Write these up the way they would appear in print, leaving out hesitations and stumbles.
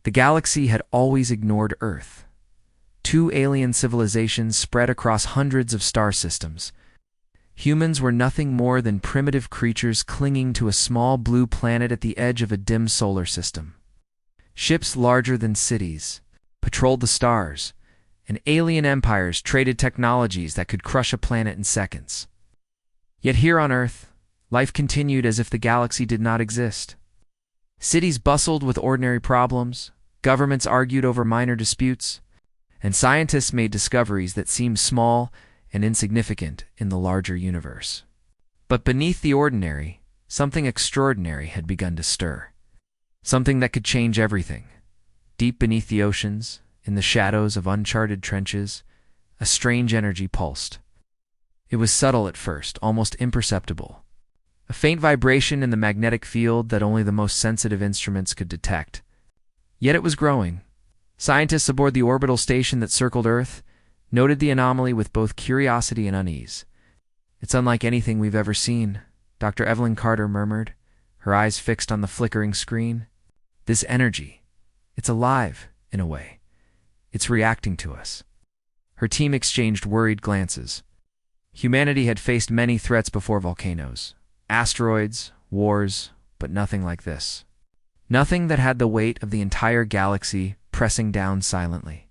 The galaxy had always ignored Earth. Two alien civilizations spread across hundreds of star systems. Humans were nothing more than primitive creatures clinging to a small blue planet at the edge of a dim solar system. Ships larger than cities patrolled the stars, and alien empires traded technologies that could crush a planet in seconds. Yet here on Earth, life continued as if the galaxy did not exist. Cities bustled with ordinary problems, governments argued over minor disputes, and scientists made discoveries that seemed small and insignificant in the larger universe. But beneath the ordinary, something extraordinary had begun to stir. Something that could change everything. Deep beneath the oceans, in the shadows of uncharted trenches, a strange energy pulsed. It was subtle at first, almost imperceptible. A faint vibration in the magnetic field that only the most sensitive instruments could detect. Yet it was growing. Scientists aboard the orbital station that circled Earth noted the anomaly with both curiosity and unease. "It's unlike anything we've ever seen," Dr. Evelyn Carter murmured, her eyes fixed on the flickering screen. "This energy, it's alive, in a way. It's reacting to us." Her team exchanged worried glances. Humanity had faced many threats before: volcanoes, asteroids, wars, but nothing like this. Nothing that had the weight of the entire galaxy pressing down silently.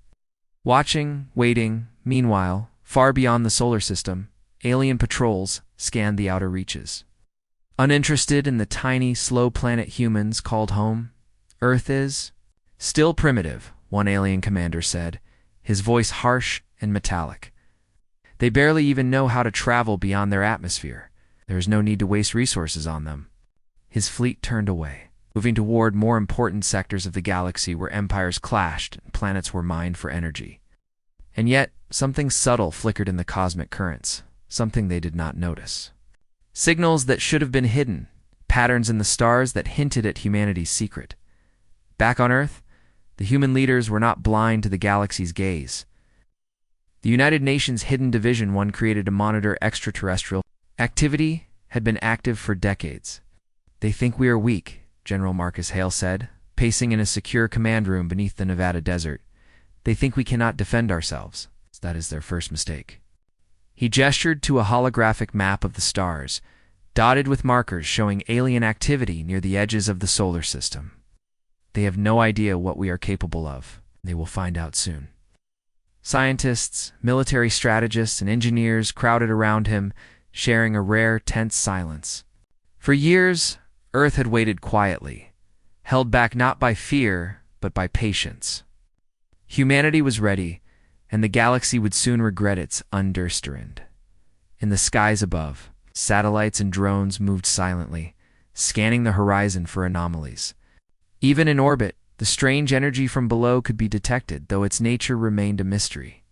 Watching, waiting, meanwhile, far beyond the solar system, alien patrols scanned the outer reaches. Uninterested in the tiny, slow planet humans called home, Earth is still primitive, one alien commander said, his voice harsh and metallic. They barely even know how to travel beyond their atmosphere. There is no need to waste resources on them. His fleet turned away, moving toward more important sectors of the galaxy where empires clashed and planets were mined for energy. And yet, something subtle flickered in the cosmic currents, something they did not notice. Signals that should have been hidden, patterns in the stars that hinted at humanity's secret. Back on Earth, the human leaders were not blind to the galaxy's gaze. The United Nations Hidden Division 1 created to monitor extraterrestrial activity had been active for decades. "They think we are weak," General Marcus Hale said, pacing in a secure command room beneath the Nevada desert. "They think we cannot defend ourselves. That is their first mistake." He gestured to a holographic map of the stars, dotted with markers showing alien activity near the edges of the solar system. "They have no idea what we are capable of. They will find out soon." Scientists, military strategists, and engineers crowded around him, sharing a rare, tense silence. For years, Earth had waited quietly, held back not by fear, but by patience. Humanity was ready, and the galaxy would soon regret its understand. In the skies above, satellites and drones moved silently, scanning the horizon for anomalies. Even in orbit, the strange energy from below could be detected, though its nature remained a mystery.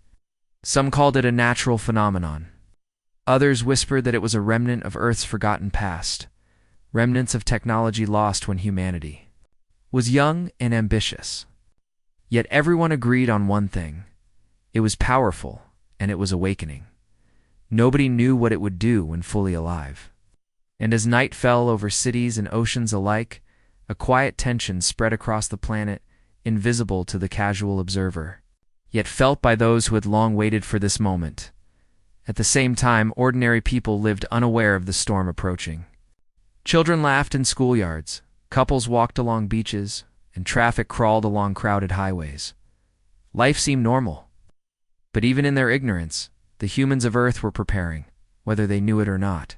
Some called it a natural phenomenon. Others whispered that it was a remnant of Earth's forgotten past, remnants of technology lost when humanity was young and ambitious. Yet everyone agreed on one thing: it was powerful, and it was awakening. Nobody knew what it would do when fully alive. And as night fell over cities and oceans alike, a quiet tension spread across the planet, invisible to the casual observer, yet felt by those who had long waited for this moment. At the same time, ordinary people lived unaware of the storm approaching. Children laughed in schoolyards, couples walked along beaches, and traffic crawled along crowded highways. Life seemed normal. But even in their ignorance, the humans of Earth were preparing, whether they knew it or not.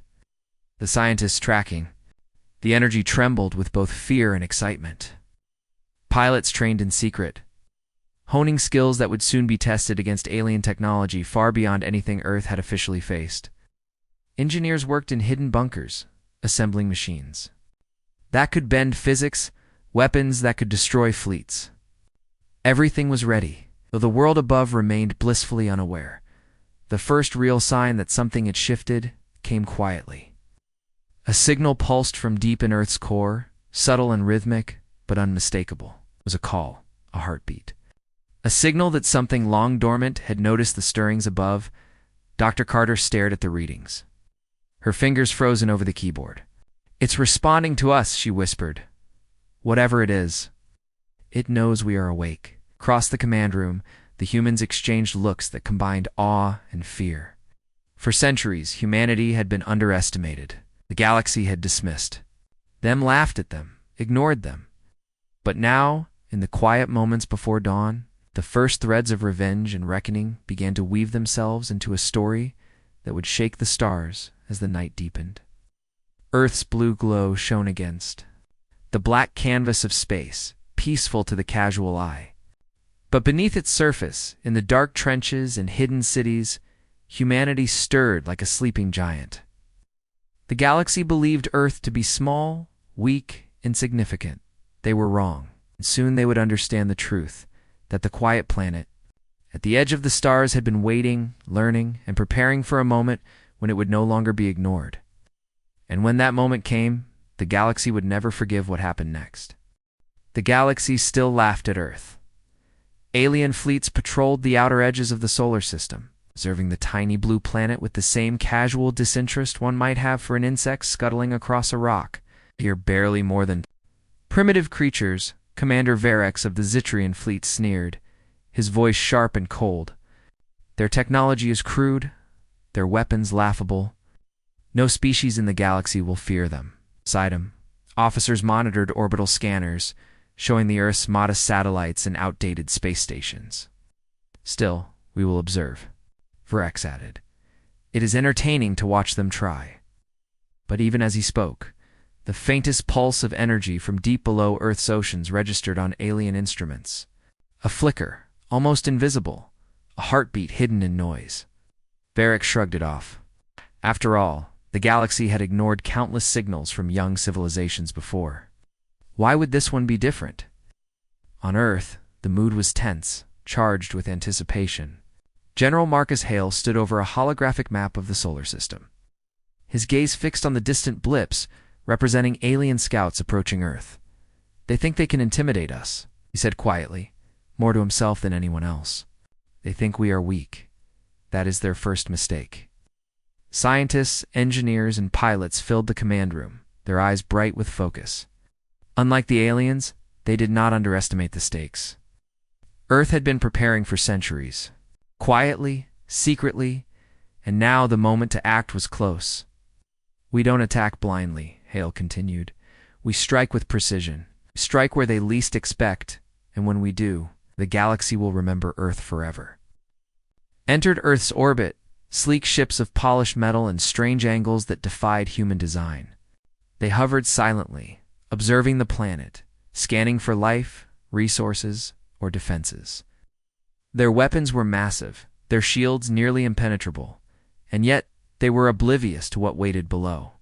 The scientists tracking. The energy trembled with both fear and excitement. Pilots trained in secret, honing skills that would soon be tested against alien technology far beyond anything Earth had officially faced. Engineers worked in hidden bunkers, assembling machines that could bend physics, weapons that could destroy fleets. Everything was ready, though the world above remained blissfully unaware. The first real sign that something had shifted came quietly. A signal pulsed from deep in Earth's core, subtle and rhythmic, but unmistakable. It was a call, a heartbeat. A signal that something long dormant had noticed the stirrings above. Dr. Carter stared at the readings, her fingers frozen over the keyboard. "It's responding to us," she whispered. "Whatever it is." It knows we are awake. Across the command room, the humans exchanged looks that combined awe and fear. For centuries, humanity had been underestimated. The galaxy had dismissed them, laughed at them, ignored them. But now, in the quiet moments before dawn, the first threads of revenge and reckoning began to weave themselves into a story that would shake the stars as the night deepened. Earth's blue glow shone against the black canvas of space, peaceful to the casual eye. But beneath its surface, in the dark trenches and hidden cities, humanity stirred like a sleeping giant. The galaxy believed Earth to be small, weak, insignificant. They were wrong, and soon they would understand the truth, that the quiet planet, at the edge of the stars, had been waiting, learning, and preparing for a moment when it would no longer be ignored. And when that moment came, the galaxy would never forgive what happened next. The galaxy still laughed at Earth. Alien fleets patrolled the outer edges of the solar system, observing the tiny blue planet with the same casual disinterest one might have for an insect scuttling across a rock. Here, barely more than primitive creatures, Commander Varex of the Zitrian fleet sneered, his voice sharp and cold. Their technology is crude, their weapons laughable. No species in the galaxy will fear them. Beside him, officers monitored orbital scanners, showing the Earth's modest satellites and outdated space stations. Still, we will observe, Varex added. It is entertaining to watch them try. But even as he spoke, the faintest pulse of energy from deep below Earth's oceans registered on alien instruments. A flicker, almost invisible, a heartbeat hidden in noise. Varex shrugged it off. After all, the galaxy had ignored countless signals from young civilizations before. Why would this one be different? On Earth, the mood was tense, charged with anticipation. General Marcus Hale stood over a holographic map of the solar system. His gaze fixed on the distant blips, representing alien scouts approaching Earth. They think they can intimidate us, he said quietly, more to himself than anyone else. They think we are weak. That is their first mistake. Scientists, engineers, and pilots filled the command room, their eyes bright with focus. Unlike the aliens, they did not underestimate the stakes. Earth had been preparing for centuries, quietly, secretly, and now the moment to act was close. We don't attack blindly, Hale continued. We strike with precision, strike where they least expect, and when we do, the galaxy will remember Earth forever. Entered Earth's orbit, sleek ships of polished metal and strange angles that defied human design. They hovered silently, observing the planet, scanning for life, resources, or defenses. Their weapons were massive, their shields nearly impenetrable, and yet they were oblivious to what waited below.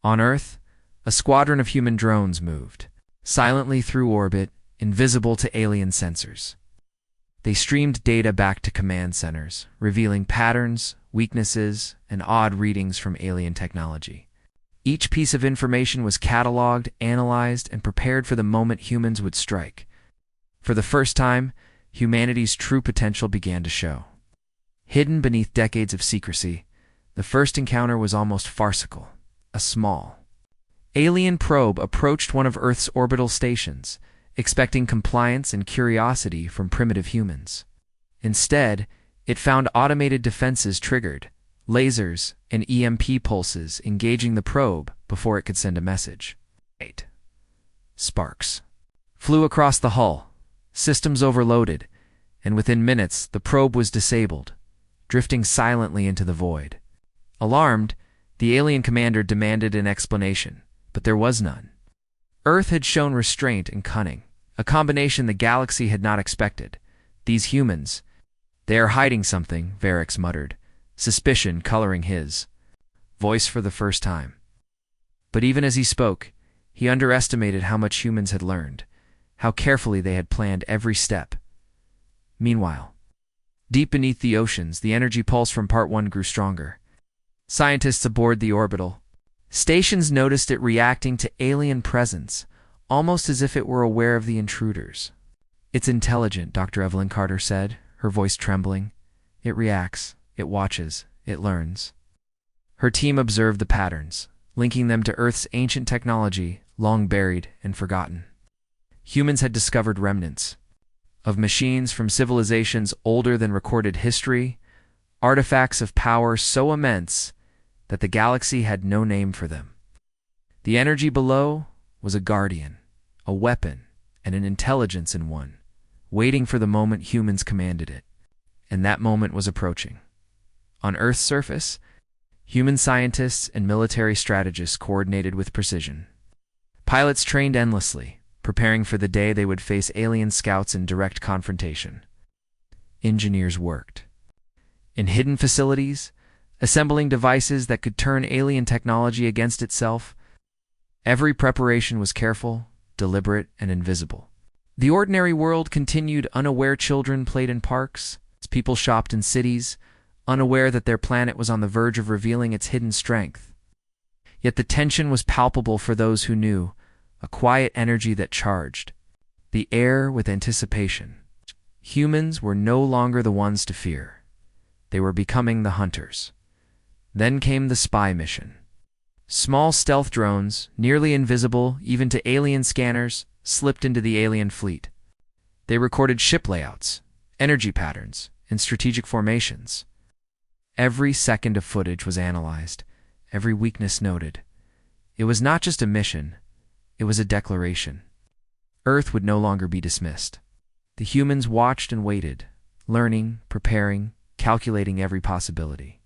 On Earth, a squadron of human drones moved, silently through orbit, invisible to alien sensors. They streamed data back to command centers, revealing patterns, weaknesses, and odd readings from alien technology. Each piece of information was cataloged, analyzed, and prepared for the moment humans would strike. For the first time, humanity's true potential began to show. Hidden beneath decades of secrecy, the first encounter was almost farcical. A small alien probe approached one of Earth's orbital stations, expecting compliance and curiosity from primitive humans. Instead, it found automated defenses triggered, lasers and EMP pulses engaging the probe before it could send a message. 8. Sparks flew across the hull, systems overloaded, and within minutes the probe was disabled, drifting silently into the void. Alarmed, the alien commander demanded an explanation, but there was none. Earth had shown restraint and cunning, a combination the galaxy had not expected. These humans, they are hiding something, Varex muttered, suspicion coloring his voice for the first time. But even as he spoke, he underestimated how much humans had learned, how carefully they had planned every step. Meanwhile, deep beneath the oceans, the energy pulse from Part 1 grew stronger. Scientists aboard the orbital stations noticed it reacting to alien presence, almost as if it were aware of the intruders. It's intelligent, Dr. Evelyn Carter said, her voice trembling. It reacts, it watches, it learns. Her team observed the patterns, linking them to Earth's ancient technology, long buried and forgotten. Humans had discovered remnants of machines from civilizations older than recorded history, artifacts of power so immense that the galaxy had no name for them. The energy below was a guardian, a weapon, and an intelligence in one, waiting for the moment humans commanded it. And that moment was approaching. On Earth's surface, human scientists and military strategists coordinated with precision. Pilots trained endlessly, preparing for the day they would face alien scouts in direct confrontation. Engineers worked in hidden facilities, assembling devices that could turn alien technology against itself. Every preparation was careful, deliberate, and invisible. The ordinary world continued unaware. Children played in parks, people shopped in cities, unaware that their planet was on the verge of revealing its hidden strength. Yet the tension was palpable for those who knew, a quiet energy that charged the air with anticipation. Humans were no longer the ones to fear. They were becoming the hunters. Then came the spy mission. Small stealth drones, nearly invisible even to alien scanners, slipped into the alien fleet. They recorded ship layouts, energy patterns, and strategic formations. Every second of footage was analyzed, every weakness noted. It was not just a mission, it was a declaration. Earth would no longer be dismissed. The humans watched and waited, learning, preparing, calculating every possibility.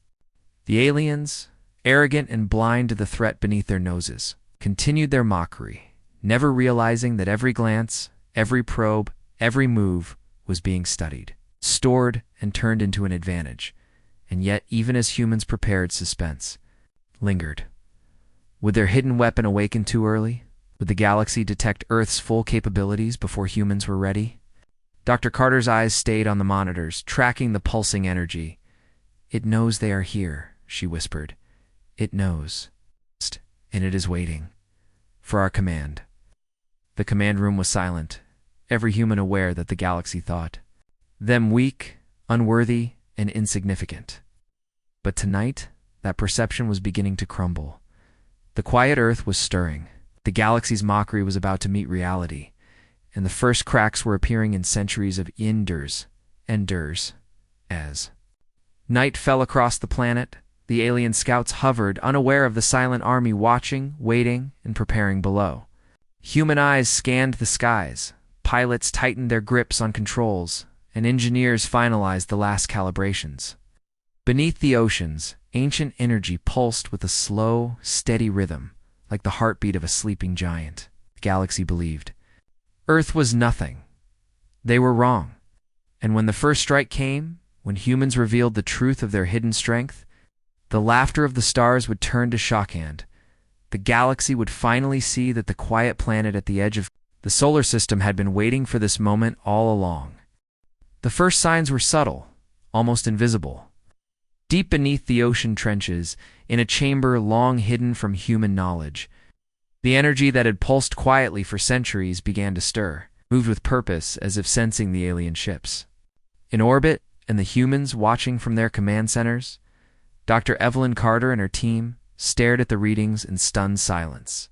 The aliens, arrogant and blind to the threat beneath their noses, continued their mockery, never realizing that every glance, every probe, every move was being studied, stored, and turned into an advantage. And yet, even as humans prepared, suspense lingered. Would their hidden weapon awaken too early? Would the galaxy detect Earth's full capabilities before humans were ready? Dr. Carter's eyes stayed on the monitors, tracking the pulsing energy. "It knows they are here," she whispered. "It knows. And it is waiting for our command." The command room was silent, every human aware that the galaxy thought them weak, unworthy, and insignificant. But tonight, that perception was beginning to crumble. The quiet Earth was stirring. The galaxy's mockery was about to meet reality, and the first cracks were appearing in centuries of enders. As night fell across the planet, the alien scouts hovered, unaware of the silent army watching, waiting, and preparing below. Human eyes scanned the skies, pilots tightened their grips on controls, and engineers finalized the last calibrations. Beneath the oceans, ancient energy pulsed with a slow, steady rhythm, like the heartbeat of a sleeping giant. The galaxy believed Earth was nothing. They were wrong. And when the first strike came, when humans revealed the truth of their hidden strength, the laughter of the stars would turn to shockhand. The galaxy would finally see that the quiet planet at the edge of the solar system had been waiting for this moment all along. The first signs were subtle, almost invisible. Deep beneath the ocean trenches, in a chamber long hidden from human knowledge, the energy that had pulsed quietly for centuries began to stir, moved with purpose as if sensing the alien ships. In orbit, and the humans watching from their command centers, Dr. Evelyn Carter and her team stared at the readings in stunned silence,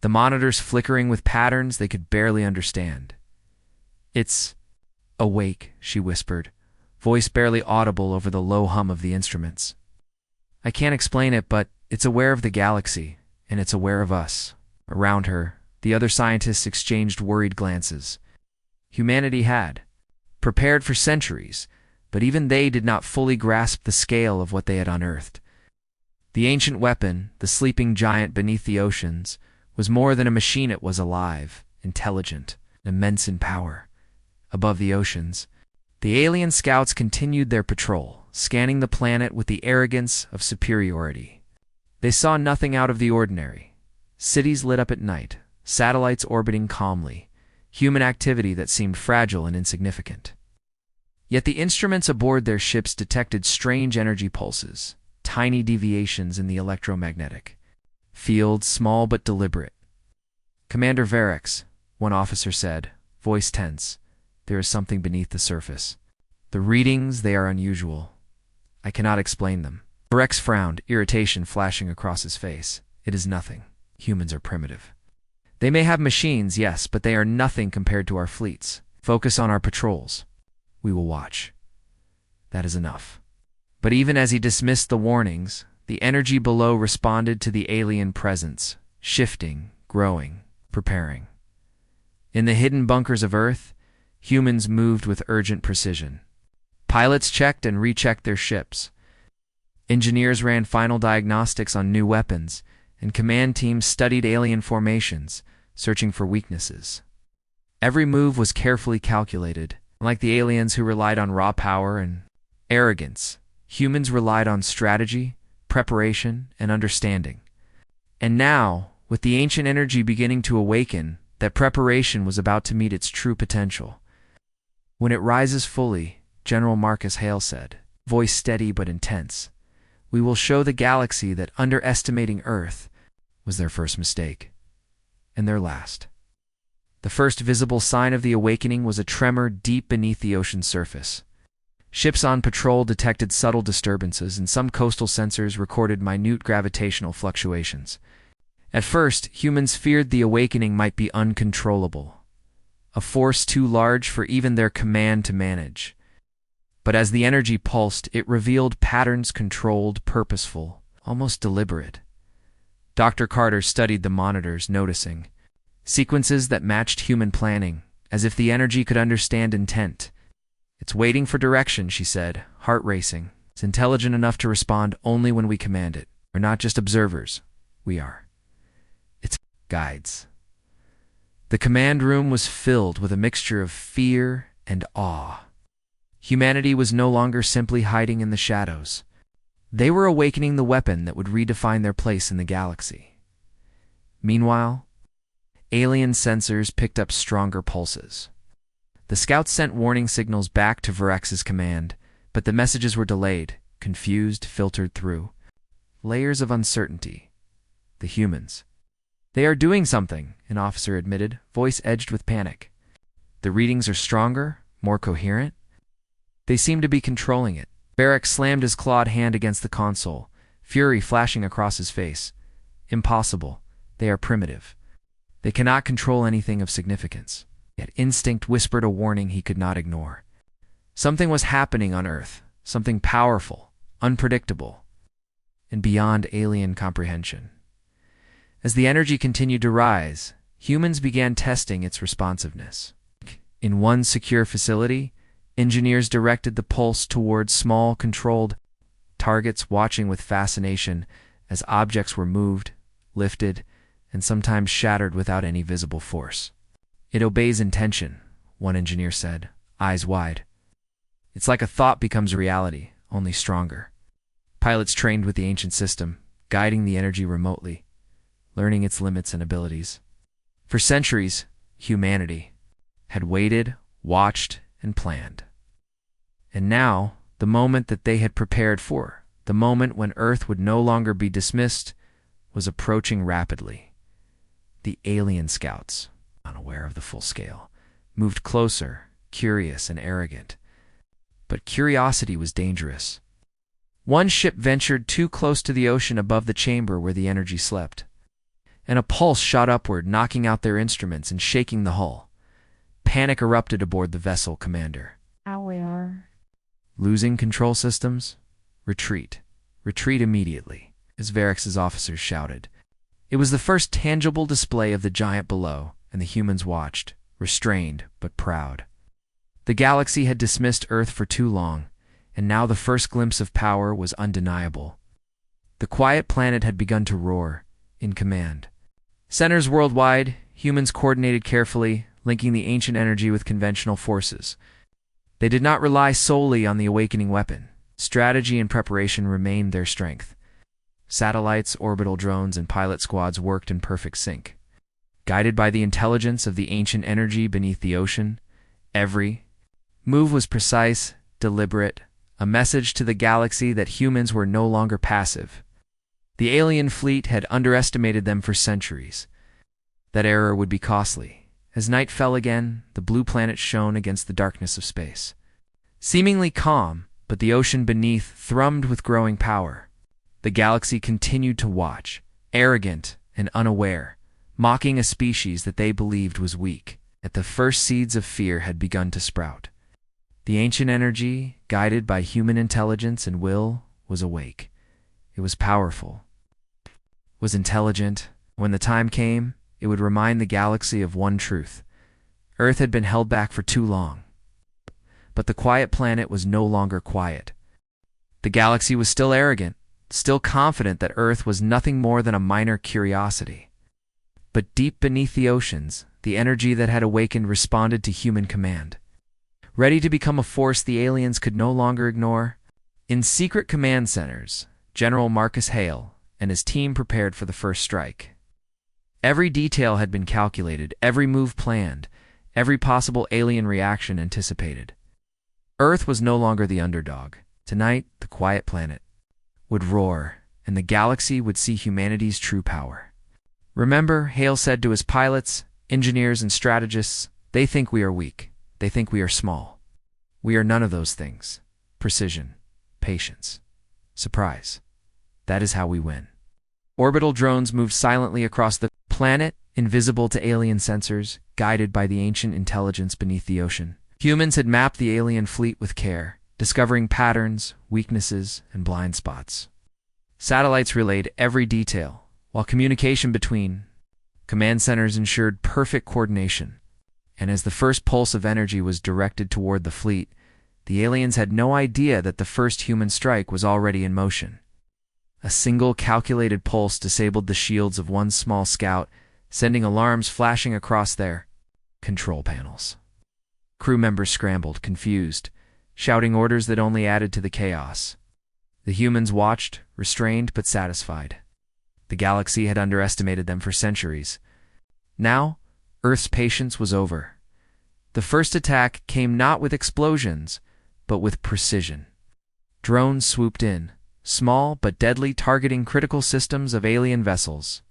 the monitors flickering with patterns they could barely understand. "It's awake," she whispered, voice barely audible over the low hum of the instruments. "I can't explain it, but it's aware of the galaxy, and it's aware of us." Around her, the other scientists exchanged worried glances. Humanity had prepared for centuries, but even they did not fully grasp the scale of what they had unearthed. The ancient weapon, the sleeping giant beneath the oceans, was more than a machine. It was alive, intelligent, immense in power. Above the oceans, the alien scouts continued their patrol, scanning the planet with the arrogance of superiority. They saw nothing out of the ordinary. Cities lit up at night, satellites orbiting calmly, human activity that seemed fragile and insignificant. Yet the instruments aboard their ships detected strange energy pulses, tiny deviations in the electromagnetic field, small but deliberate. "Commander Varex," one officer said, voice tense, "there is something beneath the surface. The readings, they are unusual. I cannot explain them." Varex frowned, irritation flashing across his face. "It is nothing. Humans are primitive. They may have machines, yes, but they are nothing compared to our fleets. Focus on our patrols. We will watch. That is enough. But even as he dismissed the warnings, the energy below responded to the alien presence, shifting, growing, preparing. In the hidden bunkers of Earth, humans moved with urgent precision. Pilots checked and rechecked their ships. Engineers ran final diagnostics on new weapons, and command teams studied alien formations, searching for weaknesses. Every move was carefully calculated. Like the aliens who relied on raw power and arrogance, humans relied on strategy, preparation, and understanding. And now, with the ancient energy beginning to awaken, that preparation was about to meet its true potential. When it rises fully, General Marcus Hale said, voice steady but intense, we will show the galaxy that underestimating Earth was their first mistake, and their last. The first visible sign of the awakening was a tremor deep beneath the ocean's surface. Ships on patrol detected subtle disturbances, and some coastal sensors recorded minute gravitational fluctuations. At first, humans feared the awakening might be uncontrollable, a force too large for even their command to manage. But as the energy pulsed, it revealed patterns controlled, purposeful, almost deliberate. Dr. Carter studied the monitors, noticing sequences that matched human planning, as if the energy could understand intent. It's waiting for direction, she said, heart racing. It's intelligent enough to respond only when we command it. We're not just observers. We are. It's guides. The command room was filled with a mixture of fear and awe. Humanity was no longer simply hiding in the shadows. They were awakening the weapon that would redefine their place in the galaxy. Meanwhile, alien sensors picked up stronger pulses. The scouts sent warning signals back to Varex's command, but the messages were delayed, confused, filtered through. Layers of uncertainty. The humans. They are doing something, an officer admitted, voice edged with panic. The readings are stronger, more coherent. They seem to be controlling it. Varex slammed his clawed hand against the console, fury flashing across his face. Impossible. They are primitive. They cannot control anything of significance. Yet instinct whispered a warning he could not ignore. Something was happening on Earth, something powerful, unpredictable, and beyond alien comprehension. As the energy continued to rise, humans began testing its responsiveness. In one secure facility, engineers directed the pulse towards small, controlled targets, watching with fascination as objects were moved, lifted, and sometimes shattered without any visible force. It obeys intention, one engineer said, eyes wide. It's like a thought becomes reality, only stronger. Pilots trained with the ancient system, guiding the energy remotely, learning its limits and abilities. For centuries, humanity had waited, watched, and planned. And now, the moment that they had prepared for, the moment when Earth would no longer be dismissed, was approaching rapidly. The alien scouts, unaware of the full scale, moved closer, curious and arrogant. But curiosity was dangerous. One ship ventured too close to the ocean above the chamber where the energy slept, and a pulse shot upward, knocking out their instruments and shaking the hull. Panic erupted aboard the vessel commander. We are Losing control systems? Retreat. Retreat immediately, as Varex's officers shouted. It was the first tangible display of the giant below, and the humans watched, restrained but proud. The galaxy had dismissed Earth for too long, and now the first glimpse of power was undeniable. The quiet planet had begun to roar, in command. Centers worldwide, humans coordinated carefully, linking the ancient energy with conventional forces. They did not rely solely on the awakening weapon. Strategy and preparation remained their strength. Satellites, orbital drones, and pilot squads worked in perfect sync. Guided by the intelligence of the ancient energy beneath the ocean, every move was precise, deliberate, a message to the galaxy that humans were no longer passive. The alien fleet had underestimated them for centuries. That error would be costly. As night fell again, the blue planet shone against the darkness of space. Seemingly calm, but the ocean beneath thrummed with growing power. The galaxy continued to watch, arrogant and unaware, mocking a species that they believed was weak. At the first seeds of fear had begun to sprout. The ancient energy, guided by human intelligence and will, was awake. It was powerful, was intelligent. When the time came, it would remind the galaxy of one truth. Earth had been held back for too long. But the quiet planet was no longer quiet. The galaxy was still arrogant, still confident that Earth was nothing more than a minor curiosity. But deep beneath the oceans, the energy that had awakened responded to human command. Ready to become a force the aliens could no longer ignore, in secret command centers, General Marcus Hale and his team prepared for the first strike. Every detail had been calculated, every move planned, every possible alien reaction anticipated. Earth was no longer the underdog. Tonight, the quiet planet would roar, and the galaxy would see humanity's true power. Remember, Hale said to his pilots, engineers, and strategists, they think we are weak. They think we are small. We are none of those things. Precision, patience, surprise. That is how we win. Orbital drones moved silently across the planet, invisible to alien sensors, guided by the ancient intelligence beneath the ocean. Humans had mapped the alien fleet with care, discovering patterns, weaknesses, and blind spots. Satellites relayed every detail, while communication between command centers ensured perfect coordination. And as the first pulse of energy was directed toward the fleet, the aliens had no idea that the first human strike was already in motion. A single calculated pulse disabled the shields of one small scout, sending alarms flashing across their control panels. Crew members scrambled, confused, shouting orders that only added to the chaos. The humans watched, restrained but satisfied. The galaxy had underestimated them for centuries. Now, Earth's patience was over. The first attack came not with explosions, but with precision. Drones swooped in, small but deadly, targeting critical systems of alien vessels.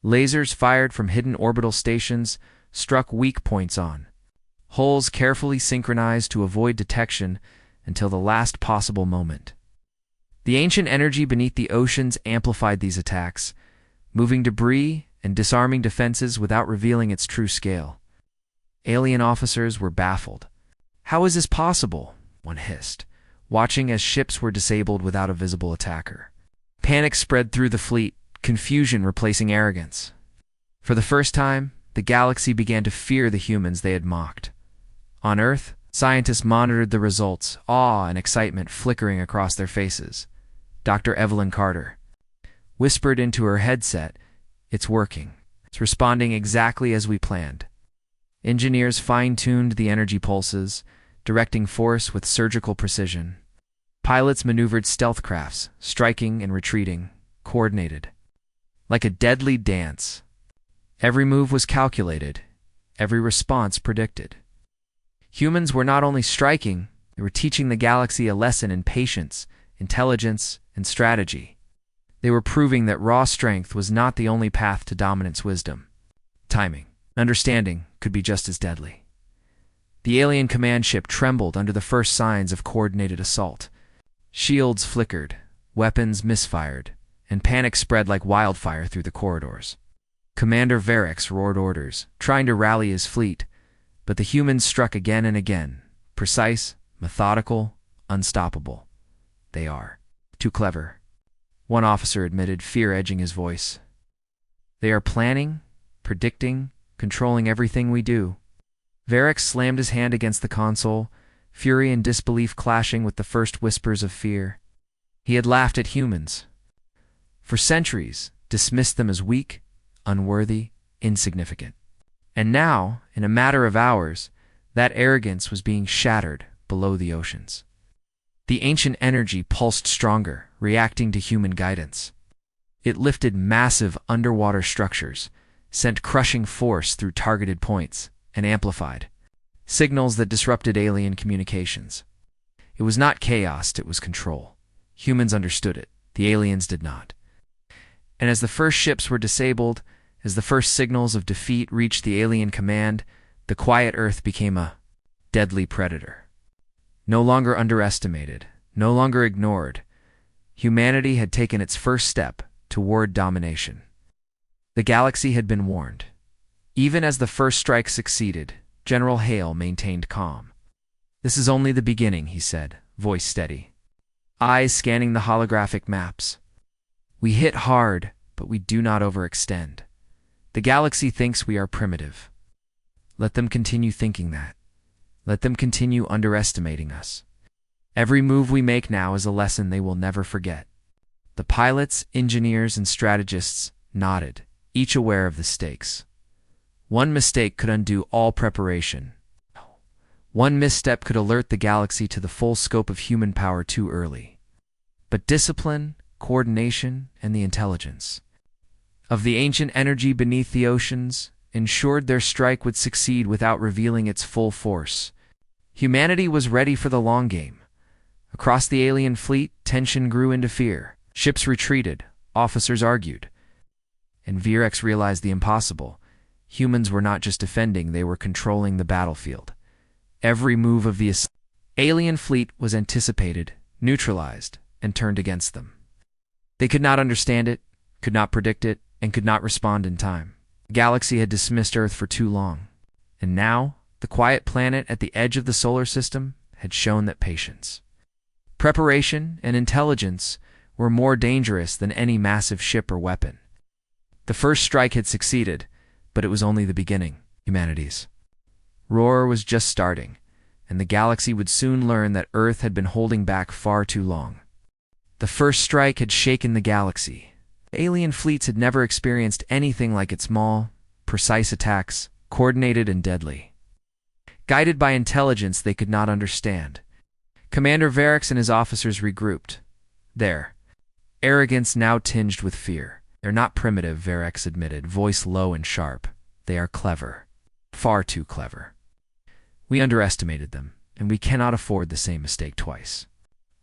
Lasers fired from hidden orbital stations struck weak points on hulls carefully synchronized to avoid detection until the last possible moment. The ancient energy beneath the oceans amplified these attacks, moving debris and disarming defenses without revealing its true scale. Alien officers were baffled. How is this possible? One hissed, watching as ships were disabled without a visible attacker. Panic spread through the fleet, confusion replacing arrogance. For the first time, the galaxy began to fear the humans they had mocked. On Earth, scientists monitored the results, awe and excitement flickering across their faces. Dr. Evelyn Carter whispered into her headset, "It's working. It's responding exactly as we planned." Engineers fine-tuned the energy pulses, directing force with surgical precision. Pilots maneuvered stealth crafts, striking and retreating, coordinated. Like a deadly dance. Every move was calculated, every response predicted. Humans were not only striking, they were teaching the galaxy a lesson in patience, intelligence, and strategy. They were proving that raw strength was not the only path to dominance. Wisdom, timing, understanding could be just as deadly. The alien command ship trembled under the first signs of coordinated assault. Shields flickered, weapons misfired, and panic spread like wildfire through the corridors. Commander Varix roared orders, trying to rally his fleet, but the humans struck again and again, precise, methodical, unstoppable. They are too clever, one officer admitted, fear edging his voice. They are planning, predicting, controlling everything we do. Varix slammed his hand against the console, fury and disbelief clashing with the first whispers of fear. He had laughed at humans. For centuries, dismissed them as weak, unworthy, insignificant. And now, in a matter of hours, that arrogance was being shattered below the oceans. The ancient energy pulsed stronger, reacting to human guidance. It lifted massive underwater structures, sent crushing force through targeted points, and amplified signals that disrupted alien communications. It was not chaos, it was control. Humans understood it, the aliens did not. And as the first ships were disabled, as the first signals of defeat reached the alien command, the quiet Earth became a deadly predator. No longer underestimated, no longer ignored, humanity had taken its first step toward domination. The galaxy had been warned. Even as the first strike succeeded, General Hale maintained calm. "This is only the beginning," he said, voice steady, eyes scanning the holographic maps. "We hit hard, but we do not overextend. The galaxy thinks we are primitive. Let them continue thinking that. Let them continue underestimating us. Every move we make now is a lesson they will never forget." The pilots, engineers, and strategists nodded, each aware of the stakes. One mistake could undo all preparation. One misstep could alert the galaxy to the full scope of human power too early. But discipline, coordination, and the intelligence of the ancient energy beneath the oceans ensured their strike would succeed without revealing its full force. Humanity was ready for the long game. Across the alien fleet, tension grew into fear. Ships retreated, officers argued, and Virex realized the impossible. Humans were not just defending, they were controlling the battlefield. Every move of the alien fleet was anticipated, neutralized, and turned against them. They could not understand it, could not predict it, and could not respond in time. The galaxy had dismissed Earth for too long, and now the quiet planet at the edge of the solar system had shown that patience, preparation, and intelligence were more dangerous than any massive ship or weapon. The first strike had succeeded, but it was only the beginning. Humanity's roar was just starting, and the galaxy would soon learn that Earth had been holding back far too long. The first strike had shaken the galaxy. Alien fleets had never experienced anything like its small, precise attacks, coordinated and deadly. Guided by intelligence they could not understand. Commander Virex and his officers regrouped. Their arrogance now tinged with fear. "They're not primitive," Virex admitted, voice low and sharp. "They are clever. Far too clever. We underestimated them, and we cannot afford the same mistake twice."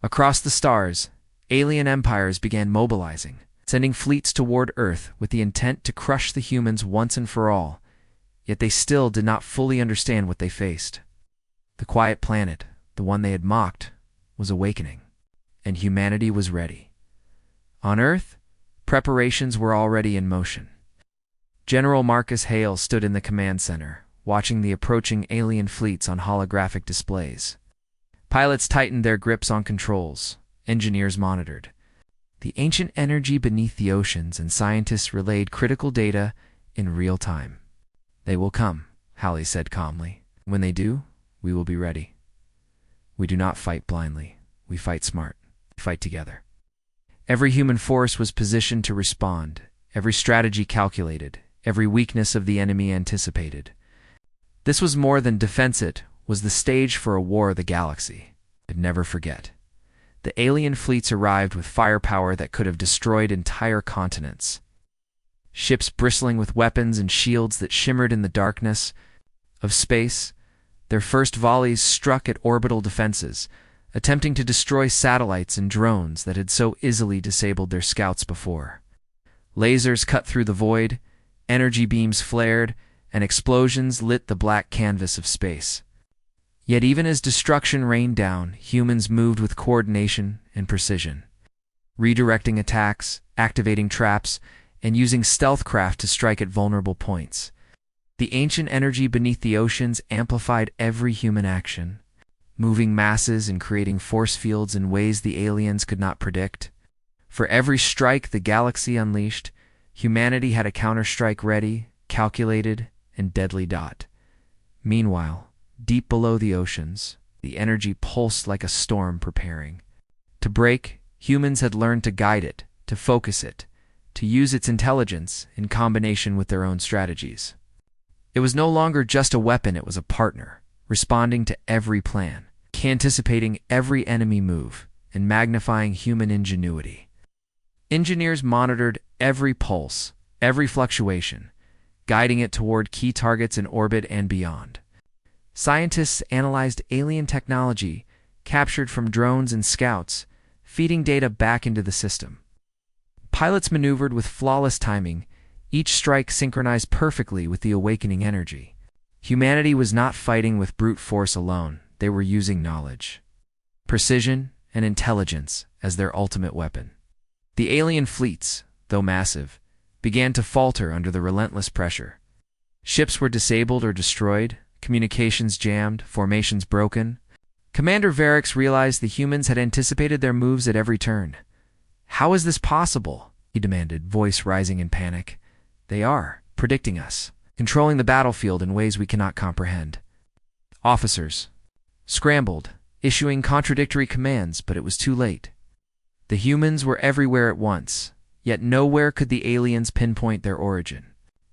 Across the stars, alien empires began mobilizing, sending fleets toward Earth with the intent to crush the humans once and for all, yet they still did not fully understand what they faced. The quiet planet, the one they had mocked, was awakening, and humanity was ready. On Earth, preparations were already in motion. General Marcus Hale stood in the command center, watching the approaching alien fleets on holographic displays. Pilots tightened their grips on controls. Engineers monitored the ancient energy beneath the oceans, and scientists relayed critical data in real time. "They will come," Halley said calmly. "When they do, we will be ready. We do not fight blindly. We fight smart. We fight together." Every human force was positioned to respond, every strategy calculated, every weakness of the enemy anticipated. This was more than defense, it was the stage for a war the galaxy could never forget. The alien fleets arrived with firepower that could have destroyed entire continents. Ships bristling with weapons and shields that shimmered in the darkness of space, their first volleys struck at orbital defenses, attempting to destroy satellites and drones that had so easily disabled their scouts before. Lasers cut through the void, energy beams flared, and explosions lit the black canvas of space. Yet even as destruction rained down, humans moved with coordination and precision, redirecting attacks, activating traps, and using stealth craft to strike at vulnerable points. The ancient energy beneath the oceans amplified every human action, moving masses and creating force fields in ways the aliens could not predict. For every strike the galaxy unleashed, humanity had a counterstrike ready, calculated, and deadly. Meanwhile, deep below the oceans, the energy pulsed like a storm preparing to break. Humans had learned to guide it, to focus it, to use its intelligence in combination with their own strategies. It was no longer just a weapon, it was a partner, responding to every plan, anticipating every enemy move, and magnifying human ingenuity. Engineers monitored every pulse, every fluctuation, guiding it toward key targets in orbit and beyond. Scientists analyzed alien technology captured from drones and scouts, feeding data back into the system. Pilots maneuvered with flawless timing, each strike synchronized perfectly with the awakening energy. Humanity was not fighting with brute force alone, they were using knowledge, precision, and intelligence as their ultimate weapon. The alien fleets, though massive, began to falter under the relentless pressure. Ships were disabled or destroyed, communications jammed, formations broken. Commander Varix realized the humans had anticipated their moves at every turn. "How is this possible?" he demanded, voice rising in panic. "They are predicting us, controlling the battlefield in ways we cannot comprehend." Officers scrambled, issuing contradictory commands, but it was too late. The humans were everywhere at once, yet nowhere could the aliens pinpoint their origin.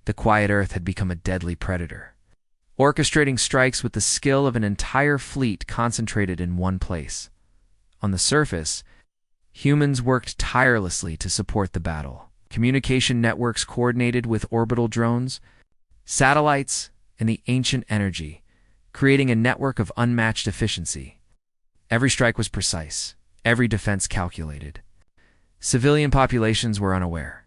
The quiet Earth had become a deadly predator, orchestrating strikes with the skill of an entire fleet concentrated in one place. On the surface, humans worked tirelessly to support the battle. Communication networks coordinated with orbital drones, satellites, and the ancient energy, creating a network of unmatched efficiency. Every strike was precise, every defense calculated. Civilian populations were unaware.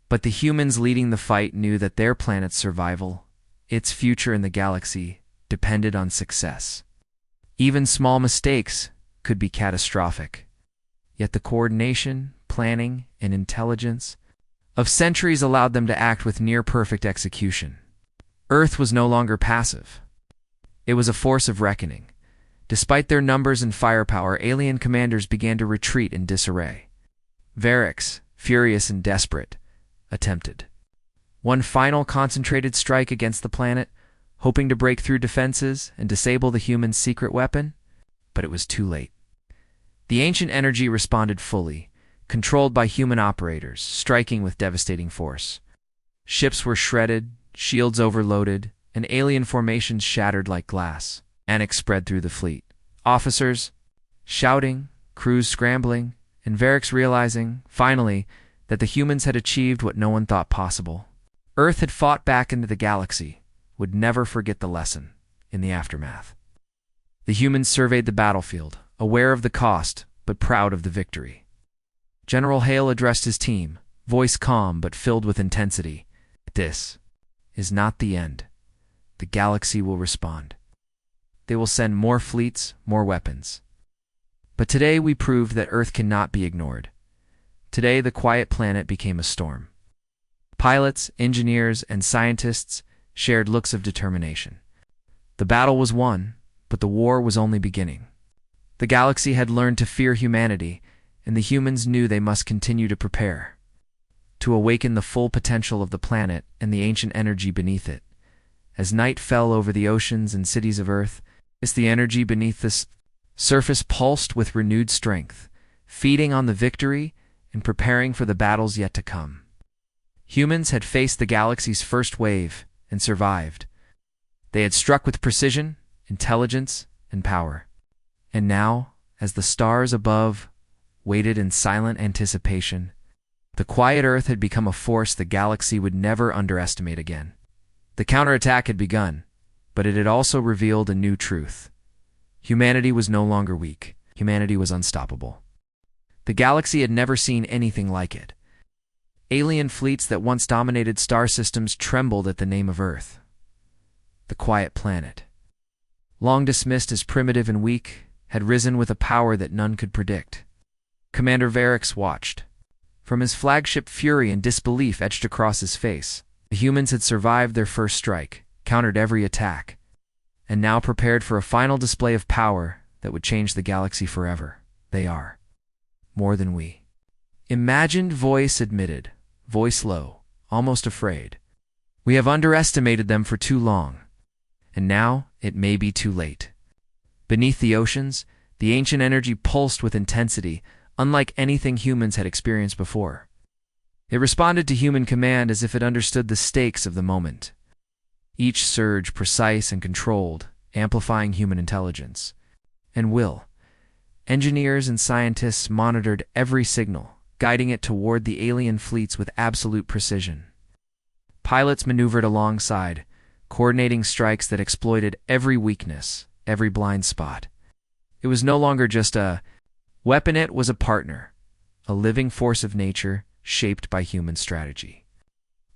But the humans leading the fight knew that their planet's survival, its future in the galaxy, depended on success. Even small mistakes could be catastrophic. Yet the coordination, planning, and intelligence of centuries allowed them to act with near-perfect execution. Earth was no longer passive. It was a force of reckoning. Despite their numbers and firepower, alien commanders began to retreat in disarray. Varix, furious and desperate, attempted one final concentrated strike against the planet, hoping to break through defenses and disable the humans' secret weapon, but it was too late. The ancient energy responded fully, controlled by human operators, striking with devastating force. Ships were shredded, shields overloaded, and alien formations shattered like glass. Panic spread through the fleet. Officers shouting, crews scrambling, and Varix realizing, finally, that the humans had achieved what no one thought possible. Earth had fought back into the galaxy, would never forget the lesson in the aftermath. The humans surveyed the battlefield, aware of the cost, but proud of the victory. General Hale addressed his team, voice calm but filled with intensity. "This is not the end. The galaxy will respond. They will send more fleets, more weapons. But today we proved that Earth cannot be ignored. Today the quiet planet became a storm." Pilots, engineers, and scientists shared looks of determination. The battle was won, but the war was only beginning. The galaxy had learned to fear humanity, and the humans knew they must continue to prepare, to awaken the full potential of the planet and the ancient energy beneath it. As night fell over the oceans and cities of Earth, the energy beneath the surface pulsed with renewed strength, feeding on the victory and preparing for the battles yet to come. Humans had faced the galaxy's first wave and survived. They had struck with precision, intelligence, and power. And now, as the stars above waited in silent anticipation, the quiet Earth had become a force the galaxy would never underestimate again. The counterattack had begun, but it had also revealed a new truth. Humanity was no longer weak. Humanity was unstoppable. The galaxy had never seen anything like it. Alien fleets that once dominated star systems trembled at the name of Earth. The quiet planet, long dismissed as primitive and weak, had risen with a power that none could predict. Commander Varix watched. From his flagship, fury and disbelief etched across his face. The humans had survived their first strike, countered every attack, and now prepared for a final display of power that would change the galaxy forever. They are more than we imagined, voice admitted, voice low, almost afraid. We have underestimated them for too long, and now it may be too late. Beneath the oceans, the ancient energy pulsed with intensity, unlike anything humans had experienced before. It responded to human command as if it understood the stakes of the moment. Each surge precise and controlled, amplifying human intelligence and will. Engineers and scientists monitored every signal, guiding it toward the alien fleets with absolute precision. Pilots maneuvered alongside, coordinating strikes that exploited every weakness, every blind spot. It was no longer just a weapon, it was a partner, a living force of nature shaped by human strategy.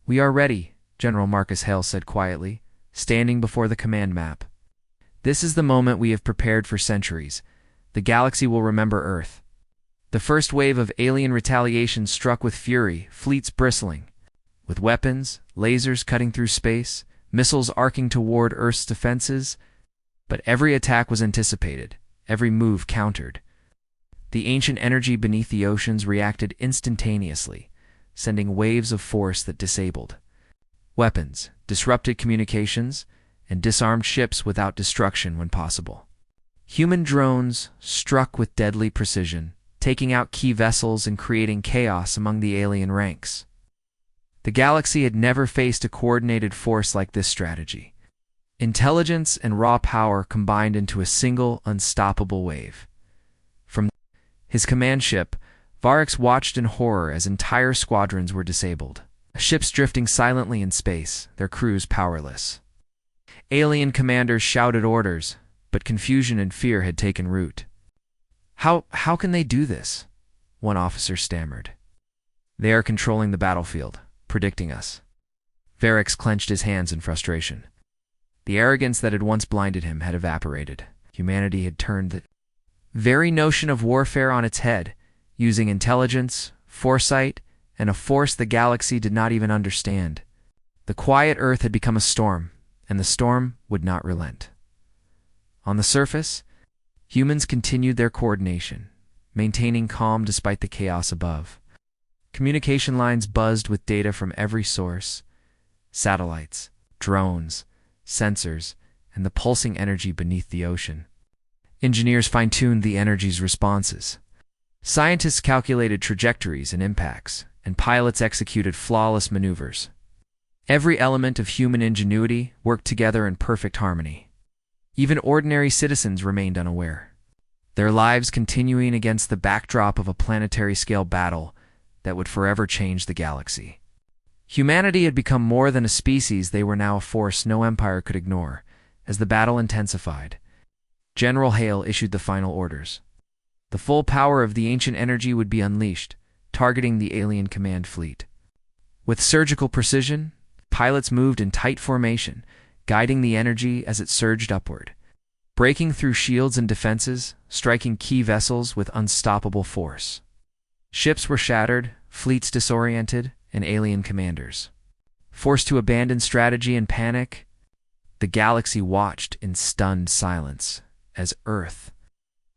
"We are ready," General Marcus Hale said quietly, standing before the command map. "This is the moment we have prepared for centuries. The galaxy will remember Earth." The first wave of alien retaliation struck with fury, fleets bristling. with weapons, lasers cutting through space, missiles arcing toward Earth's defenses. But every attack was anticipated, every move countered. The ancient energy beneath the oceans reacted instantaneously, sending waves of force that disabled weapons, disrupted communications, and disarmed ships without destruction when possible. Human drones struck with deadly precision, taking out key vessels and creating chaos among the alien ranks. The galaxy had never faced a coordinated force like this strategy. Intelligence and raw power combined into a single, unstoppable wave. From his command ship, Varix watched in horror as entire squadrons were disabled. Ships drifting silently in space, their crews powerless. Alien commanders shouted orders, but confusion and fear had taken root. How can they do this? One officer stammered. They are controlling the battlefield, predicting us. Varix clenched his hands in frustration. The arrogance that had once blinded him had evaporated. Humanity had turned the very notion of warfare on its head, using intelligence, foresight, and a force the galaxy did not even understand. The quiet Earth had become a storm, and the storm would not relent. On the surface, humans continued their coordination, maintaining calm despite the chaos above. Communication lines buzzed with data from every source: satellites, drones, sensors, and the pulsing energy beneath the ocean. Engineers fine-tuned the energy's responses. Scientists calculated trajectories and impacts, and pilots executed flawless maneuvers. Every element of human ingenuity worked together in perfect harmony. Even ordinary citizens remained unaware, their lives continuing against the backdrop of a planetary-scale battle that would forever change the galaxy. Humanity had become more than a species; they were now a force no empire could ignore. As the battle intensified, General Hale issued the final orders. The full power of the ancient energy would be unleashed, targeting the alien command fleet. With surgical precision, pilots moved in tight formation, guiding the energy as it surged upward, breaking through shields and defenses, striking key vessels with unstoppable force. Ships were shattered, fleets disoriented, and alien commanders forced to abandon strategy and panic. The galaxy watched in stunned silence as Earth,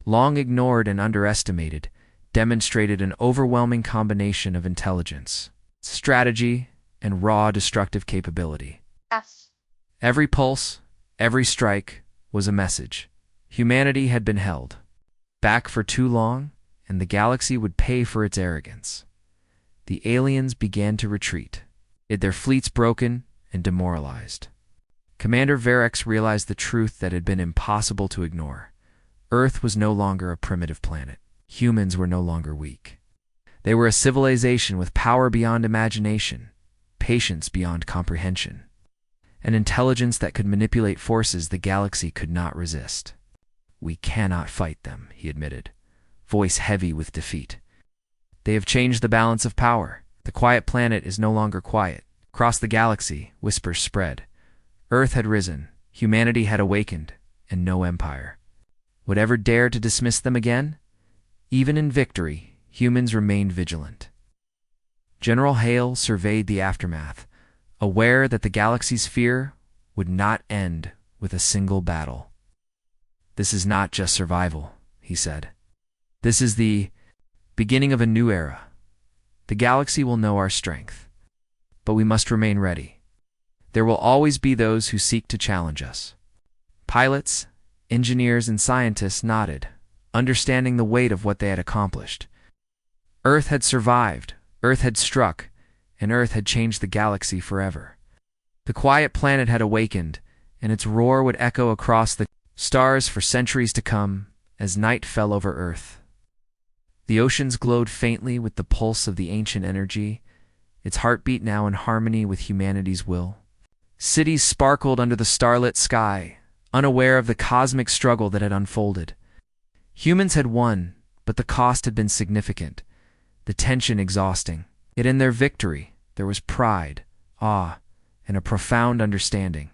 long ignored and underestimated, demonstrated an overwhelming combination of intelligence, strategy, and raw destructive capability. Yes. Every pulse, every strike was a message. Humanity had been held back for too long, and the galaxy would pay for its arrogance. The aliens began to retreat, their fleets broken and demoralized. Commander Varix realized the truth that had been impossible to ignore. Earth was no longer a primitive planet. Humans were no longer weak. They were a civilization with power beyond imagination, patience beyond comprehension, an intelligence that could manipulate forces the galaxy could not resist. "We cannot fight them," he admitted, voice heavy with defeat. "They have changed the balance of power. The quiet planet is no longer quiet." Across the galaxy, whispers spread. Earth had risen, humanity had awakened, and no empire would ever dare to dismiss them again. Even in victory, humans remained vigilant. General Hale surveyed the aftermath, aware that the galaxy's fear would not end with a single battle. "This is not just survival," he said. "This is the beginning of a new era. The galaxy will know our strength, but we must remain ready. There will always be those who seek to challenge us." Pilots, engineers, and scientists nodded, understanding the weight of what they had accomplished. Earth had survived, Earth had struck, and Earth had changed the galaxy forever. The quiet planet had awakened, and its roar would echo across the stars for centuries to come as night fell over Earth. The oceans glowed faintly with the pulse of the ancient energy, its heartbeat now in harmony with humanity's will. Cities sparkled under the starlit sky, unaware of the cosmic struggle that had unfolded. Humans had won, but the cost had been significant, the tension exhausting. Yet in their victory, there was pride, awe, and a profound understanding.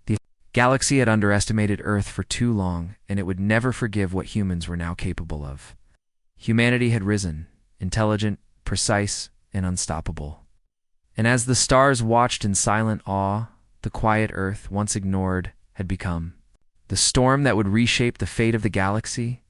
The galaxy had underestimated Earth for too long, and it would never forgive what humans were now capable of. Humanity had risen, intelligent, precise, and unstoppable. And as the stars watched in silent awe, the quiet Earth, once ignored, had become the storm that would reshape the fate of the galaxy.